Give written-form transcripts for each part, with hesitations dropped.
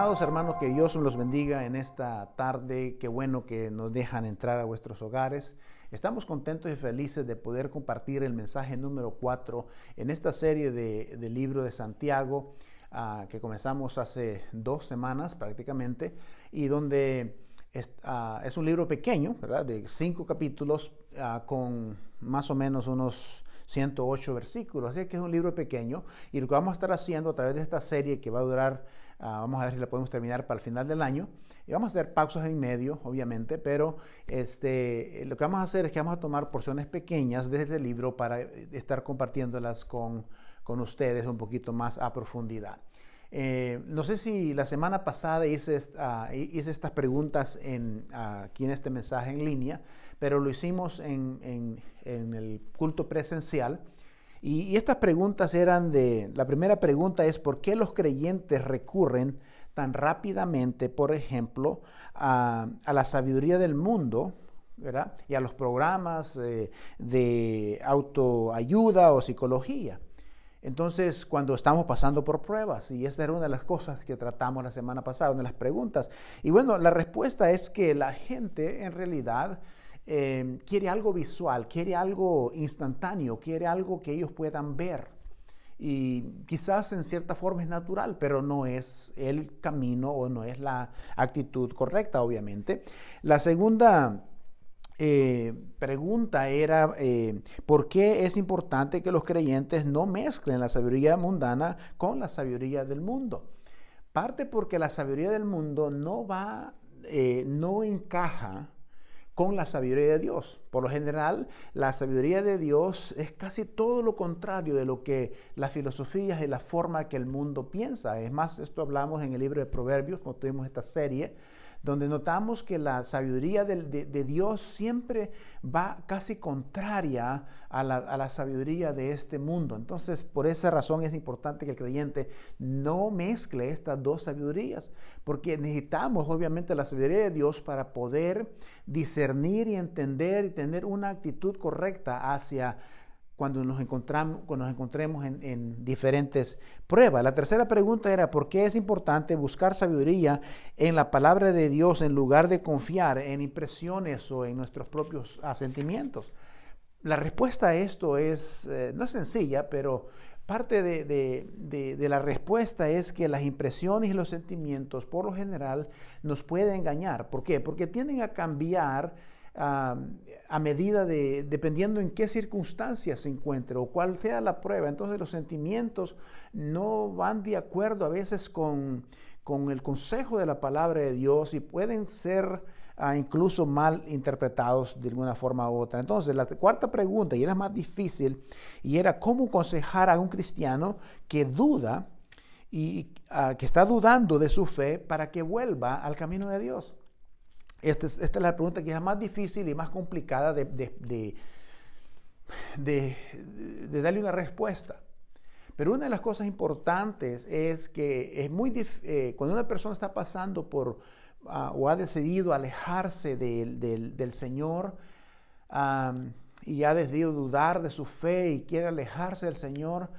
Amados hermanos, que Dios los bendiga en esta tarde. Qué bueno que nos dejan entrar a vuestros hogares. Estamos contentos y felices de poder compartir el mensaje número 4 en esta serie del libro de Santiago, que comenzamos hace 2 semanas prácticamente, y donde es un libro pequeño, ¿verdad? De 5 capítulos, con más o menos unos 108 versículos. Así que es un libro pequeño, y lo que vamos a estar haciendo a través de esta serie, que va a durar, vamos a ver si la podemos terminar para el final del año, y vamos a hacer pausas en medio, obviamente, pero lo que vamos a hacer es que vamos a tomar porciones pequeñas de este libro para estar compartiéndolas con ustedes un poquito más a profundidad. No sé si la semana pasada hice estas preguntas aquí en este mensaje en línea, pero lo hicimos en el culto presencial. Y estas preguntas la primera pregunta es: ¿por qué los creyentes recurren tan rápidamente, por ejemplo, a la sabiduría del mundo, ¿verdad? Y a los programas de autoayuda o psicología? Entonces, cuando estamos pasando por pruebas, y esta era una de las cosas que tratamos la semana pasada, una de las preguntas. Y bueno, la respuesta es que la gente en realidad quiere algo visual, quiere algo instantáneo, quiere algo que ellos puedan ver. Y quizás en cierta forma es natural, pero no es el camino o no es la actitud correcta, obviamente. La segunda pregunta era ¿por qué es importante que los creyentes no mezclen la sabiduría mundana con la sabiduría del mundo? Parte porque la sabiduría del mundo no encaja con la sabiduría de Dios. Por lo general, la sabiduría de Dios es casi todo lo contrario de lo que las filosofías y la forma que el mundo piensa. Es más, esto hablamos en el libro de Proverbios, cuando tuvimos esta serie, donde notamos que la sabiduría de Dios siempre va casi contraria a la sabiduría de este mundo. Entonces, por esa razón es importante que el creyente no mezcle estas dos sabidurías, porque necesitamos obviamente la sabiduría de Dios para poder discernir y entender y tener una actitud correcta hacia cuando nos encontremos en diferentes pruebas. La tercera pregunta era: ¿por qué es importante buscar sabiduría en la palabra de Dios en lugar de confiar en impresiones o en nuestros propios sentimientos? La respuesta a esto no es sencilla, pero parte de la respuesta es que las impresiones y los sentimientos por lo general nos pueden engañar. ¿Por qué? Porque tienden a cambiar a medida dependiendo en qué circunstancias se encuentre o cuál sea la prueba. Entonces los sentimientos no van de acuerdo a veces con el consejo de la palabra de Dios, y pueden ser incluso mal interpretados de alguna forma u otra. Entonces la cuarta pregunta, y era más difícil, y era: ¿cómo aconsejar a un cristiano que duda y que está dudando de su fe para que vuelva al camino de Dios? Esta es la pregunta que es más difícil y más complicada de darle una respuesta. Pero una de las cosas importantes es que es cuando una persona está pasando por o ha decidido alejarse del Señor, y ha decidido dudar de su fe y quiere alejarse del Señor,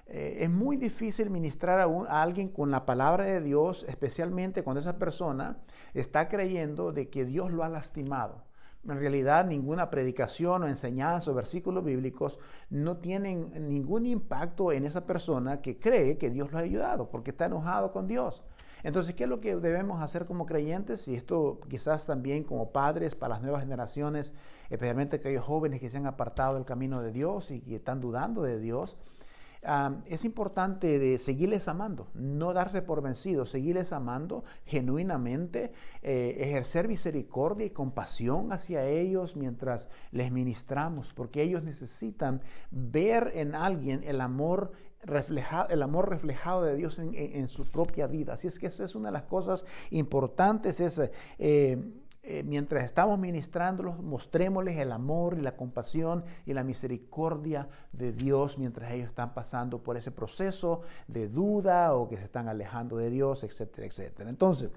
es muy difícil ministrar a alguien con la palabra de Dios, especialmente cuando esa persona está creyendo de que Dios lo ha lastimado. En realidad, ninguna predicación o enseñanza o versículos bíblicos no tienen ningún impacto en esa persona que cree que Dios lo ha ayudado, porque está enojado con Dios. Entonces, ¿qué es lo que debemos hacer como creyentes? Y esto quizás también como padres para las nuevas generaciones, especialmente aquellos jóvenes que se han apartado del camino de Dios y que están dudando de Dios. Es importante de seguirles amando, no darse por vencidos, seguirles amando genuinamente, ejercer misericordia y compasión hacia ellos mientras les ministramos, porque ellos necesitan ver en alguien el amor reflejado de Dios en su propia vida. Así es que esa es una de las cosas importantes, mientras estamos ministrándolos, mostrémosles el amor y la compasión y la misericordia de Dios mientras ellos están pasando por ese proceso de duda o que se están alejando de Dios, etcétera, etcétera. Entonces,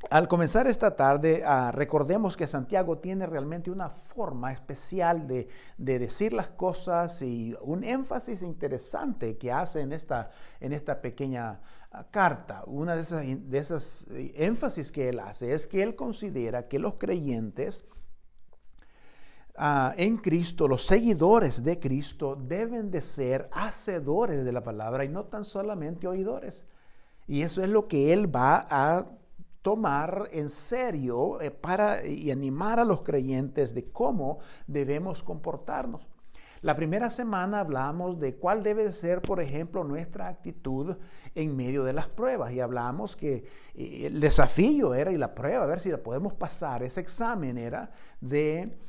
Al comenzar esta tarde, recordemos que Santiago tiene realmente una forma especial de decir las cosas y un énfasis interesante que hace en esta pequeña carta. Una de esas énfasis que él hace es que él considera que los creyentes en Cristo, los seguidores de Cristo, deben de ser hacedores de la palabra y no tan solamente oidores. Y eso es lo que él va a tomar en serio y animar a los creyentes de cómo debemos comportarnos. La primera semana hablamos de cuál debe ser, por ejemplo, nuestra actitud en medio de las pruebas. Y hablamos que el desafío era, y la prueba, a ver si la podemos pasar, ese examen era de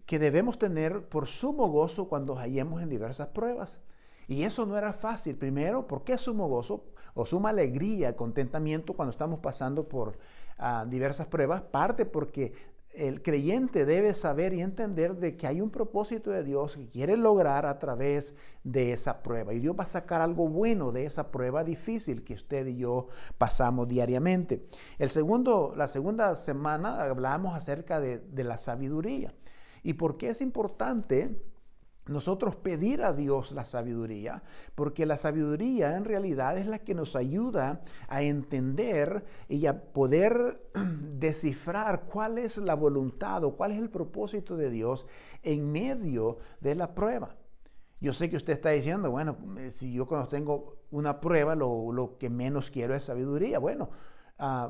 que debemos tener por sumo gozo cuando hallemos en diversas pruebas. Y eso no era fácil. Primero, ¿por qué sumo gozo o suma alegría, contentamiento cuando estamos pasando por diversas pruebas? Parte porque el creyente debe saber y entender de que hay un propósito de Dios que quiere lograr a través de esa prueba. Y Dios va a sacar algo bueno de esa prueba difícil que usted y yo pasamos diariamente. La segunda semana hablamos acerca de la sabiduría. ¿Y por qué es importante nosotros pedir a Dios la sabiduría? Porque la sabiduría en realidad es la que nos ayuda a entender y a poder descifrar cuál es la voluntad o cuál es el propósito de Dios en medio de la prueba. Yo sé que usted está diciendo, bueno, si yo cuando tengo una prueba lo que menos quiero es sabiduría. Bueno,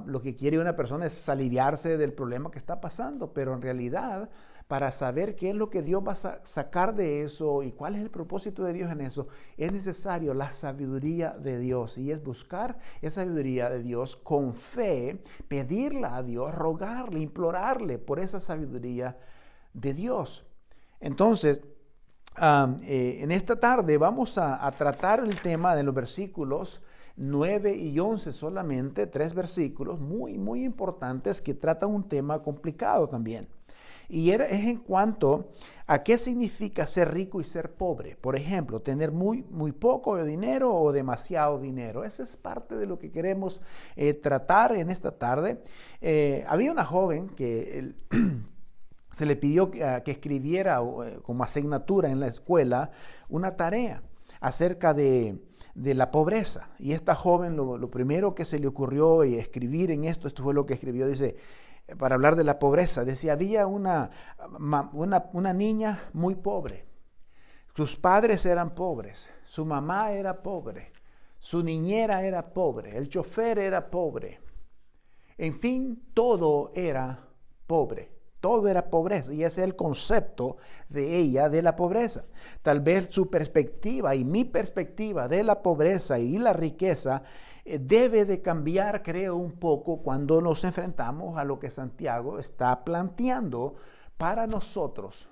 lo que quiere una persona es aliviarse del problema que está pasando, pero en realidad, para saber qué es lo que Dios va a sacar de eso y cuál es el propósito de Dios en eso, es necesario la sabiduría de Dios. Y es buscar esa sabiduría de Dios con fe, pedirla a Dios, rogarle, implorarle por esa sabiduría de Dios. Entonces, en esta tarde vamos a tratar el tema de los versículos 9 y 11 solamente, 3 versículos muy, muy importantes que tratan un tema complicado también. Y es en cuanto a qué significa ser rico y ser pobre. Por ejemplo, tener muy, muy poco de dinero o demasiado dinero. Esa es parte de lo que queremos tratar en esta tarde. Había una joven que se le pidió que escribiera como asignatura en la escuela una tarea acerca de la pobreza. Y esta joven lo primero que se le ocurrió escribir en esto fue lo que escribió, dice, para hablar de la pobreza, decía, había una niña muy pobre. Sus padres eran pobres, su mamá era pobre, su niñera era pobre, el chofer era pobre. En fin, todo era pobre. Todo era pobreza y ese es el concepto de ella de la pobreza. Tal vez su perspectiva y mi perspectiva de la pobreza y la riqueza debe de cambiar, creo, un poco cuando nos enfrentamos a lo que Santiago está planteando para nosotros,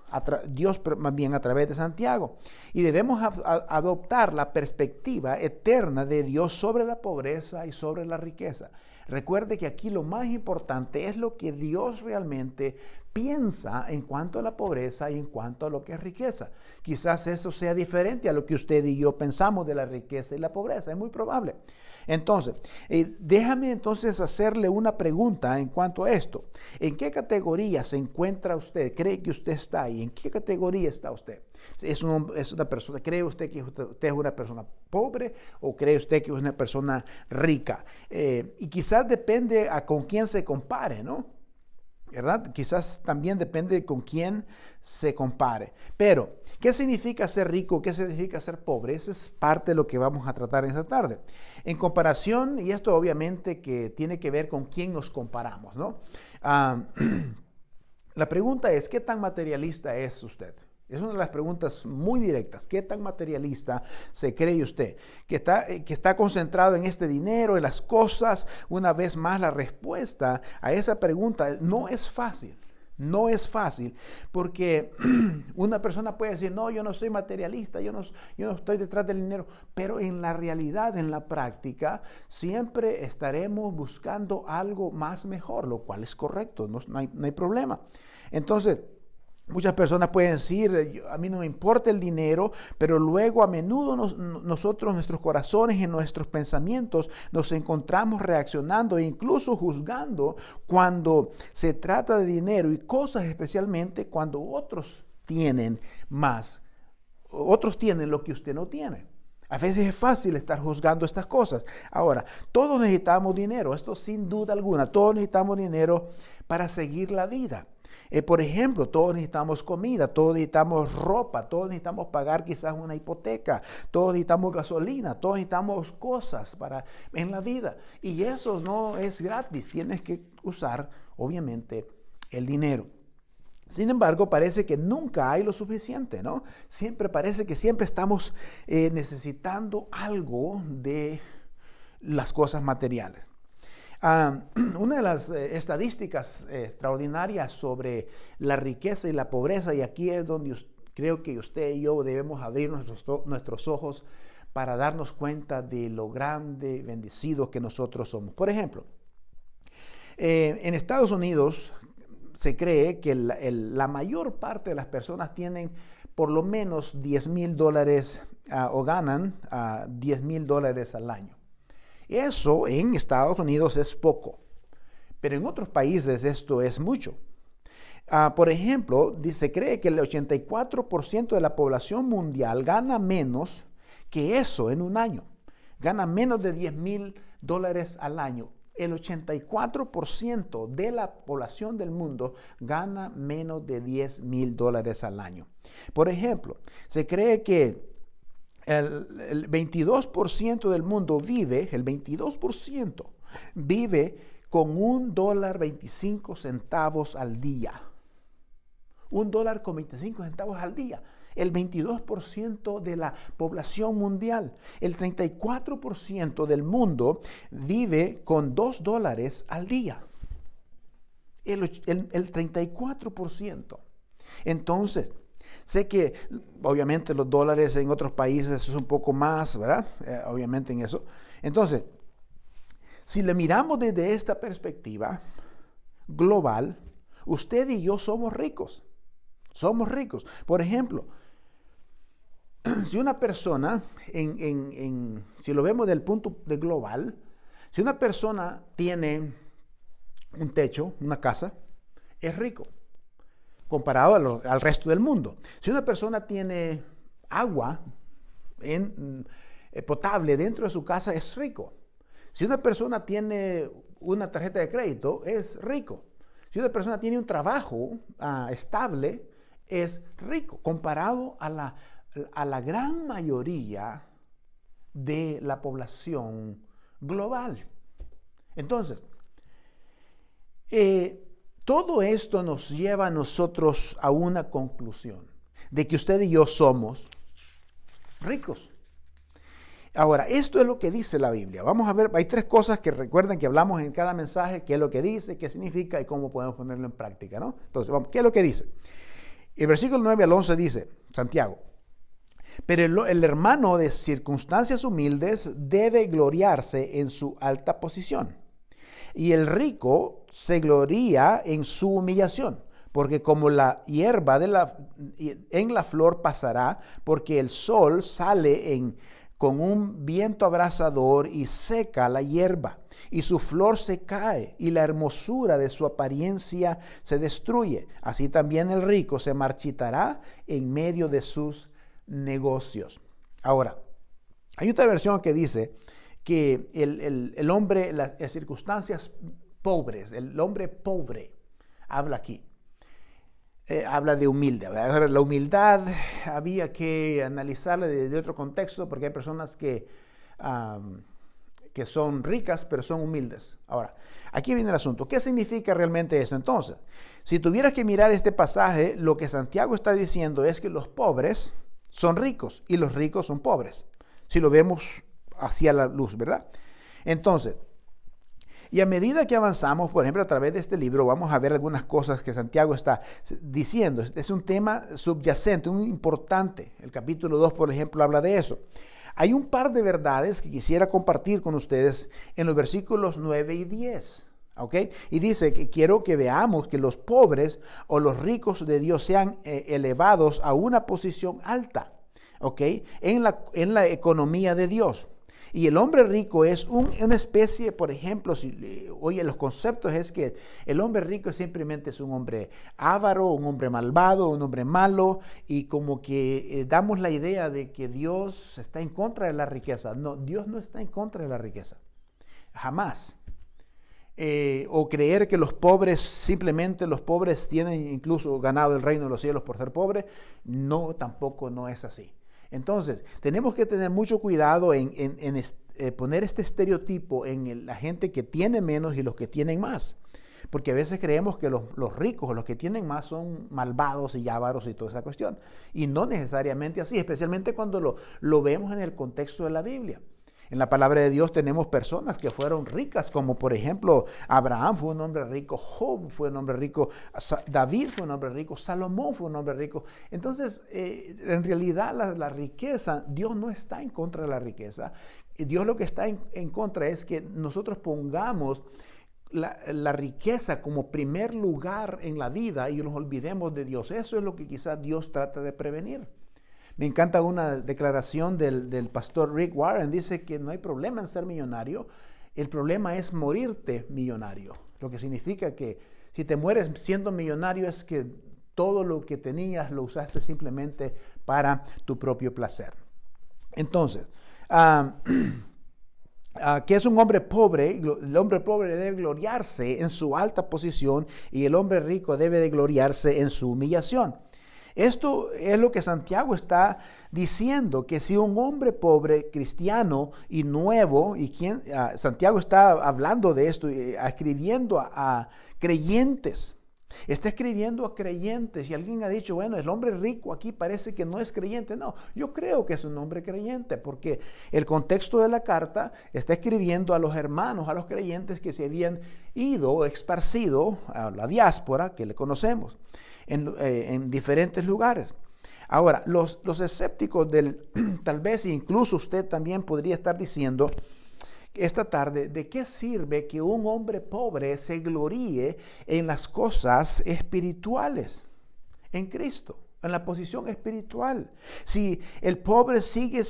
Dios más bien a través de Santiago. Y debemos adoptar la perspectiva eterna de Dios sobre la pobreza y sobre la riqueza. Recuerde que aquí lo más importante es lo que Dios realmente piensa en cuanto a la pobreza y en cuanto a lo que es riqueza. Quizás eso sea diferente a lo que usted y yo pensamos de la riqueza y la pobreza, es muy probable. Entonces, déjame entonces hacerle una pregunta en cuanto a esto. ¿En qué categoría se encuentra usted? ¿Cree que usted está ahí? ¿En qué categoría está usted? ¿Es una persona, cree usted que usted es una persona pobre o cree usted que es una persona rica? Y quizás depende a con quién se compare, ¿no? ¿Verdad? Quizás también depende de con quién se compare. Pero, ¿qué significa ser rico? ¿Qué significa ser pobre? Esa es parte de lo que vamos a tratar esta tarde. En comparación, y esto obviamente que tiene que ver con quién nos comparamos, ¿no? La pregunta es, ¿qué tan materialista es usted? Es una de las preguntas muy directas. ¿Qué tan materialista se cree usted? ¿Que está concentrado en este dinero, en las cosas? Una vez más, la respuesta a esa pregunta no es fácil. No es fácil porque una persona puede decir, no, yo no soy materialista, yo no estoy detrás del dinero, pero en la realidad, en la práctica, siempre estaremos buscando algo más mejor, lo cual es correcto, no hay problema. Entonces, Muchas personas pueden decir, a mí no me importa el dinero, pero luego a menudo nosotros, nuestros corazones y nuestros pensamientos nos encontramos reaccionando e incluso juzgando cuando se trata de dinero y cosas, especialmente cuando otros tienen más, otros tienen lo que usted no tiene. A veces es fácil estar juzgando estas cosas. Ahora, todos necesitamos dinero, esto sin duda alguna, todos necesitamos dinero para seguir la vida. Por ejemplo, todos necesitamos comida, todos necesitamos ropa, todos necesitamos pagar quizás una hipoteca, todos necesitamos gasolina, todos necesitamos cosas en la vida. Y eso no es gratis, tienes que usar, obviamente, el dinero. Sin embargo, parece que nunca hay lo suficiente, ¿no? Parece que siempre estamos necesitando algo de las cosas materiales. Una de las estadísticas extraordinarias sobre la riqueza y la pobreza, y aquí es donde creo que usted y yo debemos abrir nuestros ojos para darnos cuenta de lo grande, bendecidos que nosotros somos. Por ejemplo, en Estados Unidos se cree que la mayor parte de las personas tienen por lo menos $10,000 o ganan $10,000 al año. Eso en Estados Unidos es poco, pero en otros países esto es mucho. Por ejemplo, se cree que el 84% de la población mundial gana menos que eso en un año. Gana menos de $10,000 al año. El 84% de la población del mundo gana menos de $10,000 al año. Por ejemplo, se cree que el 22% del mundo vive, el 22% vive con $1.25 al día. $1.25 al día. El 22% de la población mundial. El 34% del mundo vive con $2 al día. El 34%. Entonces, sé que obviamente los dólares en otros países es un poco más, ¿verdad? Obviamente en eso. Entonces, si le miramos desde esta perspectiva global, usted y yo somos ricos. Somos ricos. Por ejemplo, si una persona, si lo vemos del punto de global, si una persona tiene un techo, una casa, es rico comparado al resto del mundo. Si una persona tiene agua potable dentro de su casa, es rico. Si una persona tiene una tarjeta de crédito, es rico. Si una persona tiene un trabajo estable, es rico comparado a la gran mayoría de la población global. Entonces, todo esto nos lleva a nosotros a una conclusión de que usted y yo somos ricos. Ahora, esto es lo que dice la Biblia. Vamos a ver, hay tres cosas que recuerden que hablamos en cada mensaje, qué es lo que dice, qué significa y cómo podemos ponerlo en práctica, ¿no? Entonces, vamos, ¿qué es lo que dice? El versículo 9 al 11 dice, Santiago, pero el hermano de circunstancias humildes debe gloriarse en su alta posición. Y el rico se gloría en su humillación, porque como la hierba en la flor pasará, porque el sol sale con un viento abrasador y seca la hierba, y su flor se cae, y la hermosura de su apariencia se destruye. Así también el rico se marchitará en medio de sus negocios. Ahora, hay otra versión que dice que el hombre, las circunstancias pobres, el hombre pobre, habla aquí. Habla de humilde. Ahora, la humildad había que analizarla desde otro contexto porque hay personas que son ricas pero son humildes. Ahora, aquí viene el asunto. ¿Qué significa realmente eso? Entonces, si tuvieras que mirar este pasaje, lo que Santiago está diciendo es que los pobres son ricos y los ricos son pobres. Si lo vemos hacia la luz, ¿verdad? Entonces, y a medida que avanzamos, por ejemplo, a través de este libro, vamos a ver algunas cosas que Santiago está diciendo. Es un tema subyacente, un importante. El capítulo 2, por ejemplo, habla de eso. Hay un par de verdades que quisiera compartir con ustedes en los versículos 9 y 10. ¿Ok? Y dice que quiero que veamos que los pobres o los ricos de Dios sean elevados a una posición alta, ¿ok? En la economía de Dios. Y el hombre rico es una especie, por ejemplo, oye, los conceptos es que el hombre rico simplemente es un hombre avaro, un hombre malvado, un hombre malo, y como que damos la idea de que Dios está en contra de la riqueza. No, Dios no está en contra de la riqueza, jamás. O creer que simplemente los pobres tienen incluso ganado el reino de los cielos por ser pobres, no, tampoco no es así. Entonces, tenemos que tener mucho cuidado en poner este estereotipo en la gente que tiene menos y los que tienen más. Porque a veces creemos que los ricos o los que tienen más son malvados y ávaros y toda esa cuestión. Y no necesariamente así, especialmente cuando lo vemos en el contexto de la Biblia. En la palabra de Dios tenemos personas que fueron ricas, como por ejemplo Abraham fue un hombre rico, Job fue un hombre rico, David fue un hombre rico, Salomón fue un hombre rico. Entonces, en realidad la riqueza, Dios no está en contra de la riqueza. Dios lo que está en contra es que nosotros pongamos la riqueza como primer lugar en la vida y nos olvidemos de Dios. Eso es lo que quizás Dios trata de prevenir. Me encanta una declaración del pastor Rick Warren. Dice que no hay problema en ser millonario. El problema es morirte millonario. Lo que significa que si te mueres siendo millonario es que todo lo que tenías lo usaste simplemente para tu propio placer. Entonces, que es un hombre pobre. El hombre pobre debe gloriarse en su alta posición y el hombre rico debe de gloriarse en su humillación. Esto es lo que Santiago está diciendo, que si un hombre pobre, cristiano y nuevo, Santiago está hablando de esto, escribiendo a creyentes, está escribiendo a creyentes, y alguien ha dicho, bueno, el hombre rico aquí parece que no es creyente. No, yo creo que es un hombre creyente, porque el contexto de la carta está escribiendo a los hermanos, a los creyentes que se habían ido, esparcido a la diáspora, que le conocemos, en diferentes lugares. Ahora, los escépticos tal vez incluso usted también podría estar diciendo esta tarde, ¿de qué sirve que un hombre pobre se gloríe en las cosas espirituales, en Cristo, en la posición espiritual? Si el pobre sigue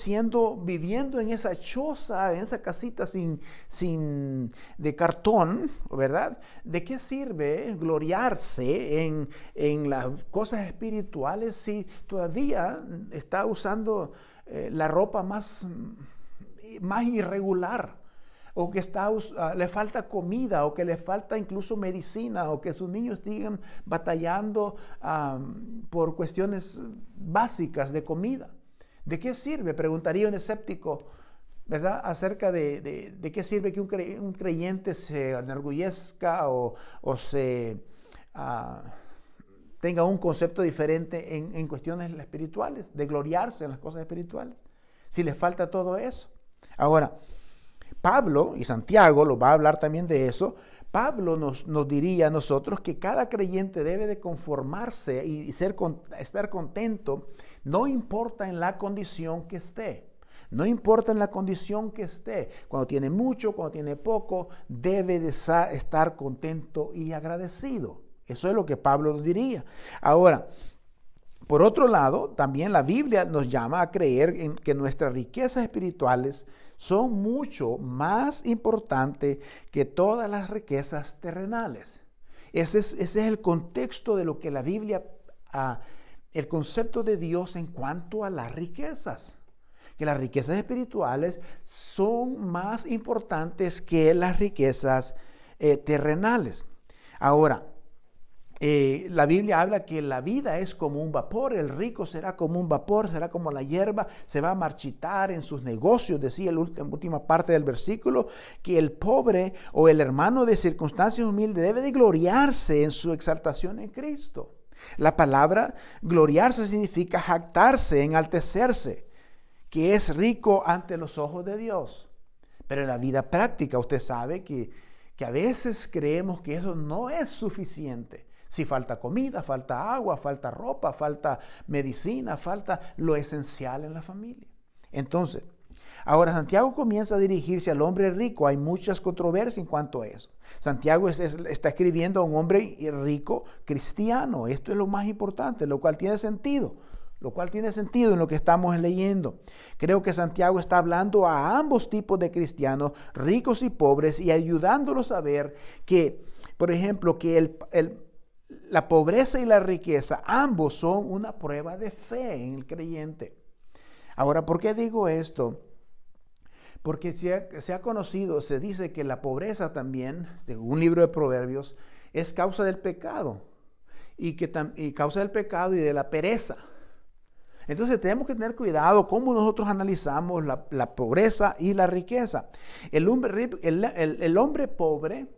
viviendo en esa choza, en esa casita de cartón, ¿verdad? ¿De qué sirve gloriarse en las cosas espirituales si todavía está usando la ropa más irregular? O que le falta comida, o que le falta incluso medicina, o que sus niños siguen batallando por cuestiones básicas de comida. ¿De qué sirve? Preguntaría un escéptico, ¿verdad? Acerca de qué sirve que un creyente se enorgullezca o tenga un concepto diferente en cuestiones espirituales, de gloriarse en las cosas espirituales, si le falta todo eso. Ahora, Pablo y Santiago lo va a hablar también de eso. Pablo nos diría a nosotros que cada creyente debe de conformarse y estar contento, no importa en la condición que esté. No importa en la condición que esté. Cuando tiene mucho, cuando tiene poco, debe de estar contento y agradecido. Eso es lo que Pablo nos diría. Ahora, por otro lado, también la Biblia nos llama a creer en que nuestras riquezas espirituales son mucho más importantes que todas las riquezas terrenales. Ese es el contexto de lo que la Biblia, el concepto de Dios en cuanto a las riquezas. Que las riquezas espirituales son más importantes que las riquezas terrenales. Ahora, la Biblia habla que la vida es como un vapor, el rico será como un vapor, será como la hierba, se va a marchitar en sus negocios, decía la última parte del versículo, que el pobre o el hermano de circunstancias humildes debe de gloriarse en su exaltación en Cristo. La palabra gloriarse significa jactarse, enaltecerse, que es rico ante los ojos de Dios. Pero en la vida práctica usted sabe que a veces creemos que eso no es suficiente. Si falta comida, falta agua, falta ropa, falta medicina, falta lo esencial en la familia. Entonces, Ahora, Santiago comienza a dirigirse al hombre rico. Hay muchas controversias en cuanto a eso. Santiago está escribiendo a un hombre rico cristiano. Esto es lo más importante, lo cual tiene sentido. Lo cual tiene sentido en lo que estamos leyendo. Creo que Santiago está hablando a ambos tipos de cristianos, ricos y pobres, y ayudándolos a ver que, por ejemplo, que la pobreza y la riqueza, ambos son una prueba de fe en el creyente. Ahora, ¿por qué digo esto? Porque se ha conocido, se dice que la pobreza también, según un libro de Proverbios, es causa del pecado. Y causa del pecado y de la pereza. Entonces tenemos que tener cuidado cómo nosotros analizamos la pobreza y la riqueza. El hombre pobre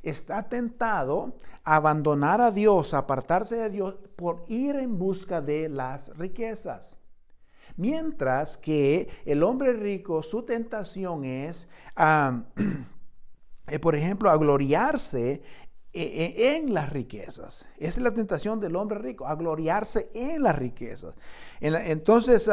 está tentado a abandonar a Dios, a apartarse de Dios por ir en busca de las riquezas. Mientras que el hombre rico, su tentación es, por ejemplo, a gloriarse en las riquezas. Esa es la tentación del hombre rico, a gloriarse en las riquezas. Entonces,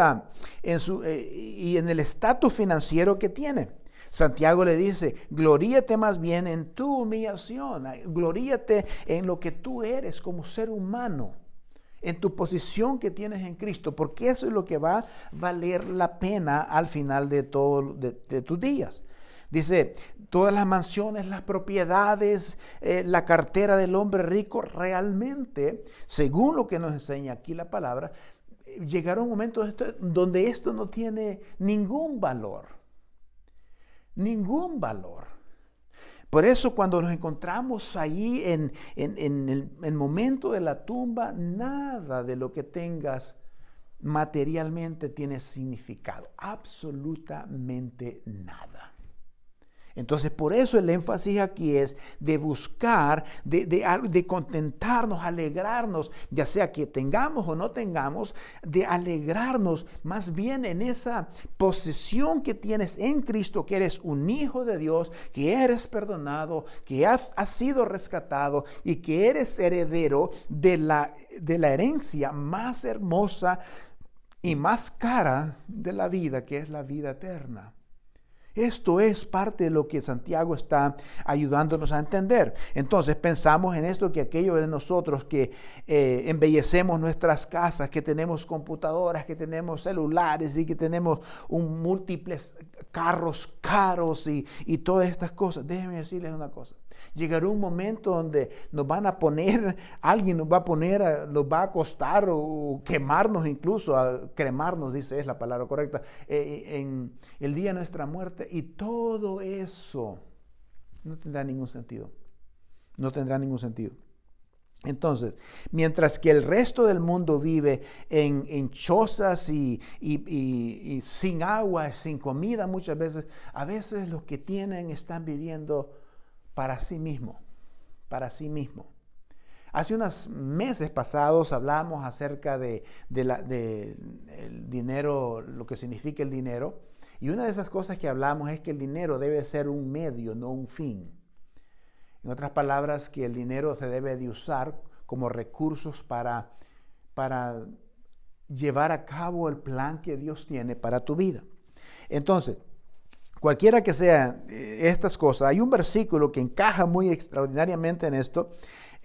y en el estatus financiero que tiene. Santiago le dice, gloríate más bien en tu humillación, gloríate en lo que tú eres como ser humano, en tu posición que tienes en Cristo, porque eso es lo que va a valer la pena al final de tus días. Dice, todas las mansiones, las propiedades, la cartera del hombre rico, realmente, según lo que nos enseña aquí la palabra, llegará un momento donde esto no tiene ningún valor. Ningún valor. Por eso cuando nos encontramos ahí en el momento de la tumba, nada de lo que tengas materialmente tiene significado. Absolutamente nada. Entonces, por eso el énfasis aquí es de buscar, de contentarnos, alegrarnos, ya sea que tengamos o no tengamos, de alegrarnos más bien en esa posición que tienes en Cristo, que eres un hijo de Dios, que eres perdonado, que has sido rescatado y que eres heredero de la herencia más hermosa y más cara de la vida, que es la vida eterna. Esto es parte de lo que Santiago está ayudándonos a entender. Entonces pensamos en esto, que aquellos de nosotros que embellecemos nuestras casas, que tenemos computadoras, que tenemos celulares y que tenemos múltiples carros caros y todas estas cosas. Déjenme decirles una cosa. Llegará un momento donde alguien nos va a acostar o quemarnos, incluso cremarnos, dice, es la palabra correcta, en el día de nuestra muerte, y todo eso no tendrá ningún sentido. No tendrá ningún sentido. Entonces, mientras que el resto del mundo vive en chozas y sin agua, sin comida muchas veces, a veces los que tienen están viviendo para sí mismo, para sí mismo. Hace unos meses pasados hablamos acerca del dinero, lo que significa el dinero, y una de esas cosas que hablamos es que el dinero debe ser un medio, no un fin. En otras palabras, que el dinero se debe de usar como recursos para llevar a cabo el plan que Dios tiene para tu vida. Entonces, cualquiera que sean estas cosas, hay un versículo que encaja muy extraordinariamente en esto,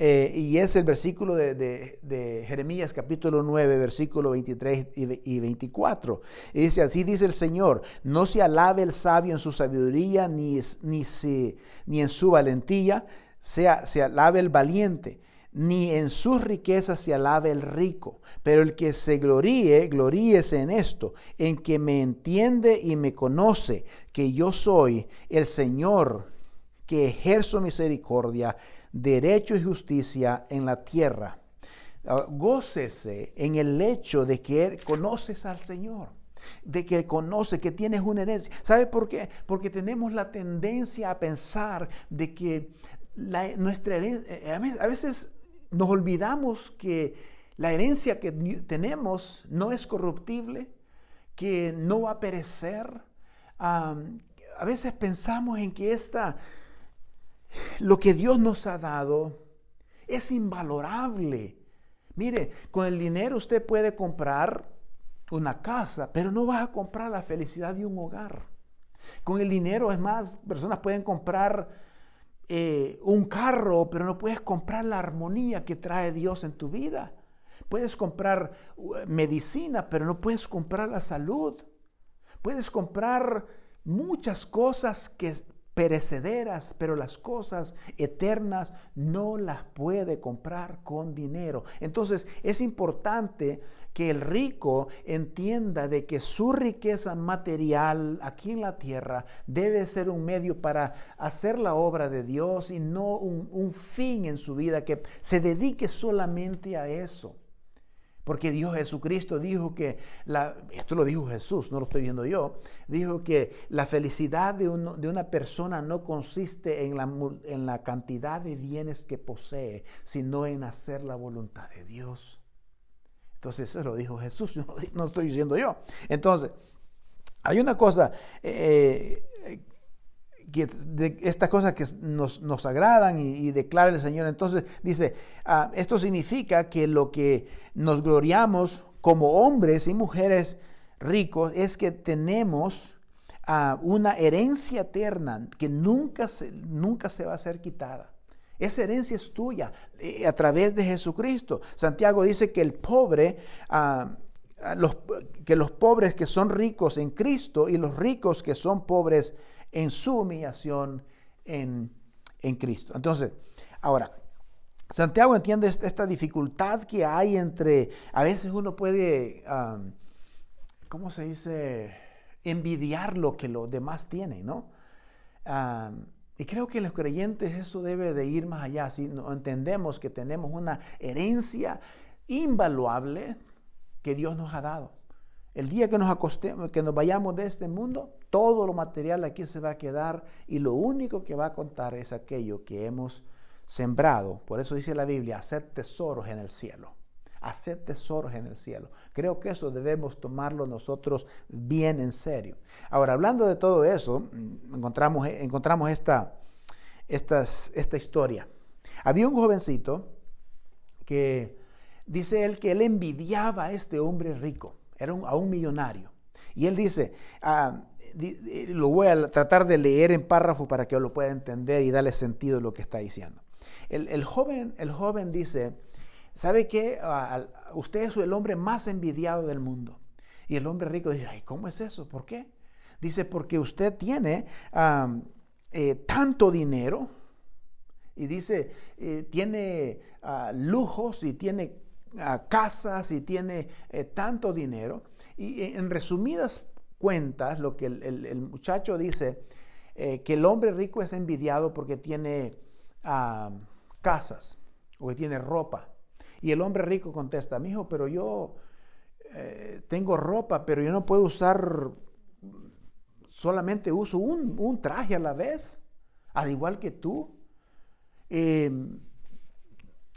y es el versículo de Jeremías capítulo 9, versículo 23 y 24. Y dice, así dice el Señor, no se alabe el sabio en su sabiduría, ni en su valentía se alabe el valiente, ni en sus riquezas se alabe el rico, pero el que se gloríese en esto, en que me entiende y me conoce, que yo soy el Señor, que ejerzo misericordia, derecho y justicia en la tierra. Gócese en el hecho de que conoces al Señor, de que conoce, que tienes una herencia. ¿Sabe por qué? Porque tenemos la tendencia a pensar de que nuestra herencia, a veces nos olvidamos que la herencia que tenemos no es corruptible, que no va a perecer. A veces pensamos en que lo que Dios nos ha dado es invalorable. Mire, con el dinero usted puede comprar una casa, pero no vas a comprar la felicidad de un hogar. Con el dinero, es más, personas pueden comprar un carro, pero no puedes comprar la armonía que trae Dios en tu vida. Puedes comprar medicina, pero no puedes comprar la salud. Puedes comprar muchas cosas perecederas, pero las cosas eternas no las puede comprar con dinero. Entonces es importante que el rico entienda de que su riqueza material aquí en la tierra debe ser un medio para hacer la obra de Dios y no un fin en su vida, que se dedique solamente a eso. Porque Dios Jesucristo dijo que, esto lo dijo Jesús, no lo estoy viendo yo, dijo que la felicidad de una persona no consiste en la cantidad de bienes que posee, sino en hacer la voluntad de Dios. Entonces eso lo dijo Jesús, no lo estoy diciendo yo. Entonces, hay una cosa, estas cosas que nos agradan y declara el Señor. Entonces dice, esto significa que lo que nos gloriamos como hombres y mujeres ricos es que tenemos una herencia eterna que nunca se va a ser quitada. Esa herencia es tuya a través de Jesucristo. Santiago dice que el pobre, que los pobres que son ricos en Cristo y los ricos que son pobres en su humillación en Cristo. Entonces, ahora, Santiago entiende esta dificultad que hay entre, a veces uno puede, ¿cómo se dice? Envidiar lo que los demás tienen, ¿no? Y creo que los creyentes eso debe de ir más allá. Si no entendemos que tenemos una herencia invaluable que Dios nos ha dado. El día que nos acostemos, que nos vayamos de este mundo, todo lo material aquí se va a quedar y lo único que va a contar es aquello que hemos sembrado. Por eso dice la Biblia, haced tesoros en el cielo. Haced tesoros en el cielo. Creo que eso debemos tomarlo nosotros bien en serio. Ahora, hablando de todo eso, encontramos esta historia. Había un jovencito que dice él que él envidiaba a este hombre rico. Era a un millonario. Y él dice, lo voy a tratar de leer en párrafo para que lo pueda entender y darle sentido a lo que está diciendo. El joven dice, ¿sabe qué? Usted es el hombre más envidiado del mundo. Y el hombre rico dice, ay, ¿cómo es eso? ¿Por qué? Dice, porque usted tiene tanto dinero y dice, tiene lujos y tiene casas y tiene tanto dinero. Y en resumidas cuentas, lo que el muchacho dice, que el hombre rico es envidiado porque tiene casas o que tiene ropa. Y el hombre rico contesta, mijo, pero yo tengo ropa, pero yo no puedo usar, solamente uso un traje a la vez, al igual que tú.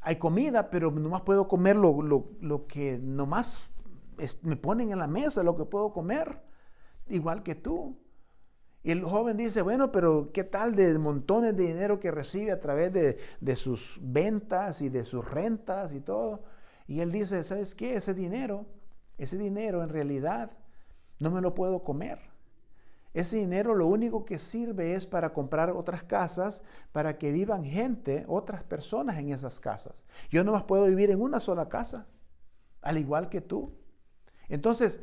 Hay comida, pero nomás puedo comer lo que nomás me ponen en la mesa, lo que puedo comer, igual que tú. Y el joven dice, bueno, pero ¿qué tal de montones de dinero que recibe a través de sus ventas y de sus rentas y todo? Y él dice, ¿sabes qué? Ese dinero en realidad no me lo puedo comer. Ese dinero lo único que sirve es para comprar otras casas, para que vivan gente, otras personas en esas casas. Yo nomás puedo vivir en una sola casa, al igual que tú. Entonces,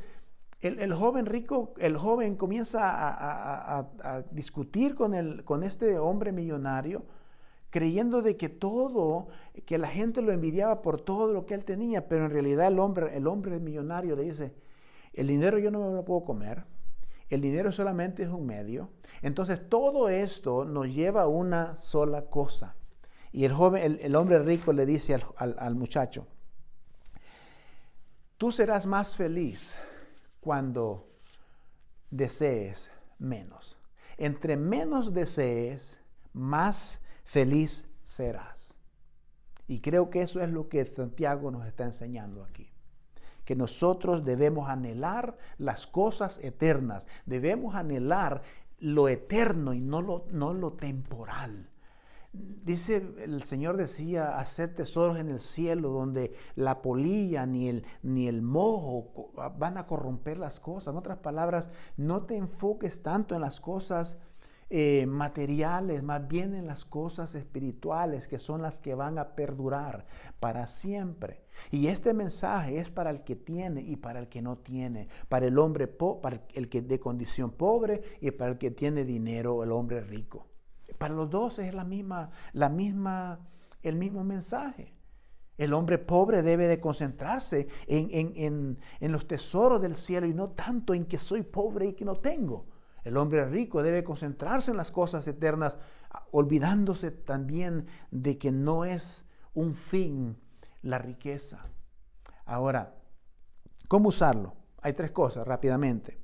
el joven rico, el joven comienza a discutir con este hombre millonario, creyendo de que la gente lo envidiaba por todo lo que él tenía, pero en realidad el hombre millonario le dice, el dinero yo no me lo puedo comer. El dinero solamente es un medio. Entonces todo esto nos lleva a una sola cosa. Y el hombre rico le dice al muchacho, tú serás más feliz cuando desees menos. Entre menos desees, más feliz serás. Y creo que eso es lo que Santiago nos está enseñando aquí. Que nosotros debemos anhelar las cosas eternas, debemos anhelar lo eterno y no lo temporal. Dice, el Señor decía, hacer tesoros en el cielo donde la polilla ni el moho van a corromper las cosas. En otras palabras, no te enfoques tanto en las cosas materiales, más bien en las cosas espirituales, que son las que van a perdurar para siempre. Y este mensaje es para el que tiene y para el que no tiene, para el hombre para el que de condición pobre y para el que tiene dinero, el hombre rico. Para los dos es el mismo mensaje. El hombre pobre debe de concentrarse en los tesoros del cielo y no tanto en que soy pobre y que no tengo. El hombre rico debe concentrarse en las cosas eternas, olvidándose también de que no es un fin la riqueza. Ahora, ¿cómo usarlo? Hay 3 cosas rápidamente.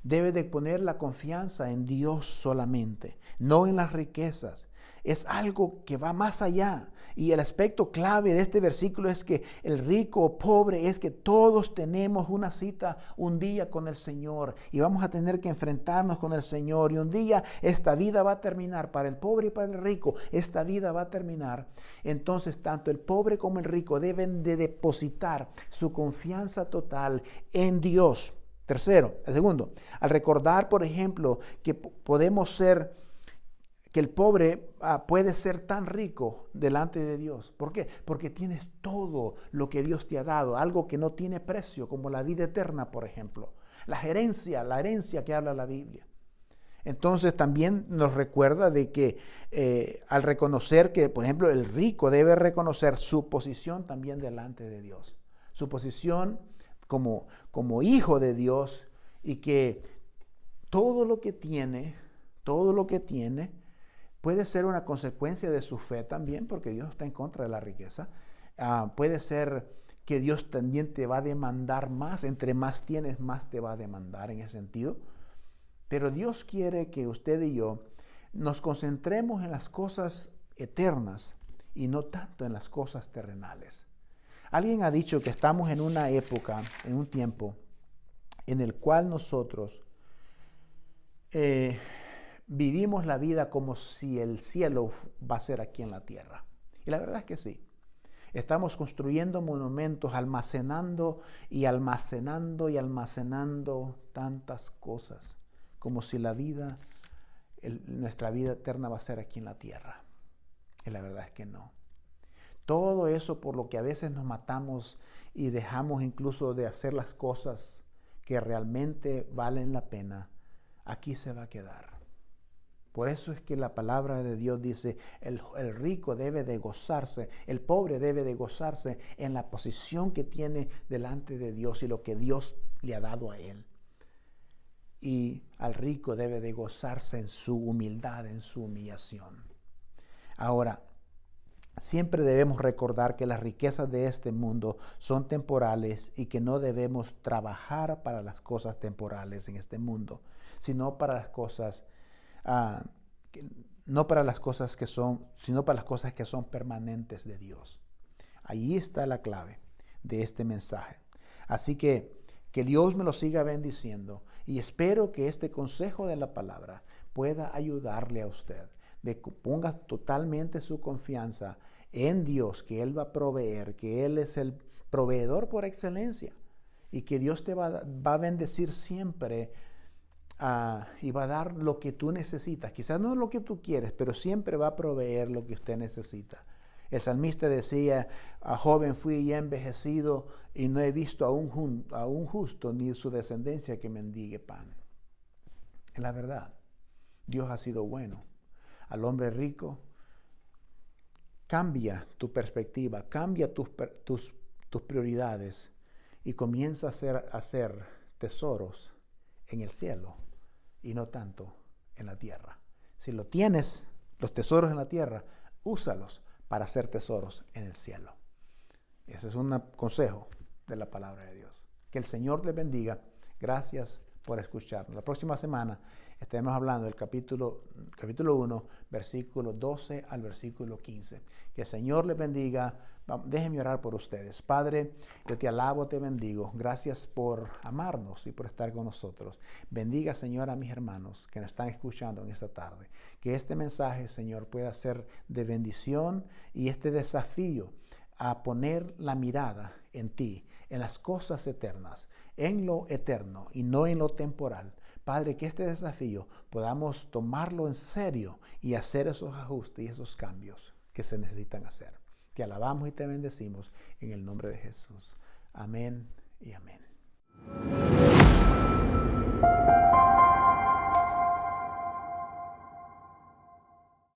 Debe de poner la confianza en Dios solamente, no en las riquezas. Es algo que va más allá. Y el aspecto clave de este versículo es que el rico o pobre es que todos tenemos una cita un día con el Señor y vamos a tener que enfrentarnos con el Señor. Y un día esta vida va a terminar. Para el pobre y para el rico, esta vida va a terminar. Entonces, tanto el pobre como el rico deben de depositar su confianza total en Dios. Segundo, al recordar, por ejemplo, que que el pobre puede ser tan rico delante de Dios. ¿Por qué? Porque tienes todo lo que Dios te ha dado, algo que no tiene precio, como la vida eterna, por ejemplo. La herencia que habla la Biblia. Entonces también nos recuerda de que al reconocer que, por ejemplo, el rico debe reconocer su posición también delante de Dios. Su posición como hijo de Dios, y que todo lo que tiene puede ser una consecuencia de su fe también, porque Dios está en contra de la riqueza. Puede ser que Dios también te va a demandar más, entre más tienes, más te va a demandar en ese sentido. Pero Dios quiere que usted y yo nos concentremos en las cosas eternas y no tanto en las cosas terrenales. Alguien ha dicho que estamos en una época, en un tiempo, en el cual nosotros vivimos la vida como si el cielo va a ser aquí en la tierra. Y la verdad es que sí. Estamos construyendo monumentos, almacenando y almacenando y almacenando tantas cosas, como si nuestra vida eterna va a ser aquí en la tierra. Y la verdad es que no. Todo eso por lo que a veces nos matamos y dejamos incluso de hacer las cosas que realmente valen la pena, aquí se va a quedar. Por eso es que la palabra de Dios dice, el rico debe de gozarse, el pobre debe de gozarse en la posición que tiene delante de Dios y lo que Dios le ha dado a él. Y al rico debe de gozarse en su humildad, en su humillación. Ahora, siempre debemos recordar que las riquezas de este mundo son temporales y que no debemos trabajar para las cosas temporales en este mundo, sino para las cosas sino para las cosas que son permanentes de Dios. Ahí está la clave de este mensaje. Así que Dios me lo siga bendiciendo y espero que este consejo de la palabra pueda ayudarle a usted, de que ponga totalmente su confianza en Dios, que Él va a proveer, que Él es el proveedor por excelencia y que Dios te va a bendecir siempre y va a dar lo que tú necesitas. Quizás no lo que tú quieres, pero siempre va a proveer lo que usted necesita. El salmista decía, joven fui y he envejecido y no he visto a un justo ni su descendencia que mendigue pan. Es la verdad. Dios ha sido bueno. Al hombre rico, cambia tu perspectiva, cambia tus prioridades y comienza a hacer tesoros en el cielo y no tanto en la tierra. Si lo tienes, los tesoros en la tierra, úsalos para hacer tesoros en el cielo. Ese es un consejo de la palabra de Dios. Que el Señor les bendiga. Gracias por escucharnos. La próxima semana estaremos hablando del capítulo 1, versículo 12 al versículo 15. Que el Señor les bendiga. Déjenme orar por ustedes. Padre, yo te alabo, te bendigo. Gracias por amarnos y por estar con nosotros. Bendiga, Señor, a mis hermanos que nos están escuchando en esta tarde. Que este mensaje, Señor, pueda ser de bendición y este desafío a poner la mirada en ti, en las cosas eternas, en lo eterno y no en lo temporal. Padre, que este desafío podamos tomarlo en serio y hacer esos ajustes y esos cambios que se necesitan hacer. Te alabamos y te bendecimos en el nombre de Jesús. Amén y amén.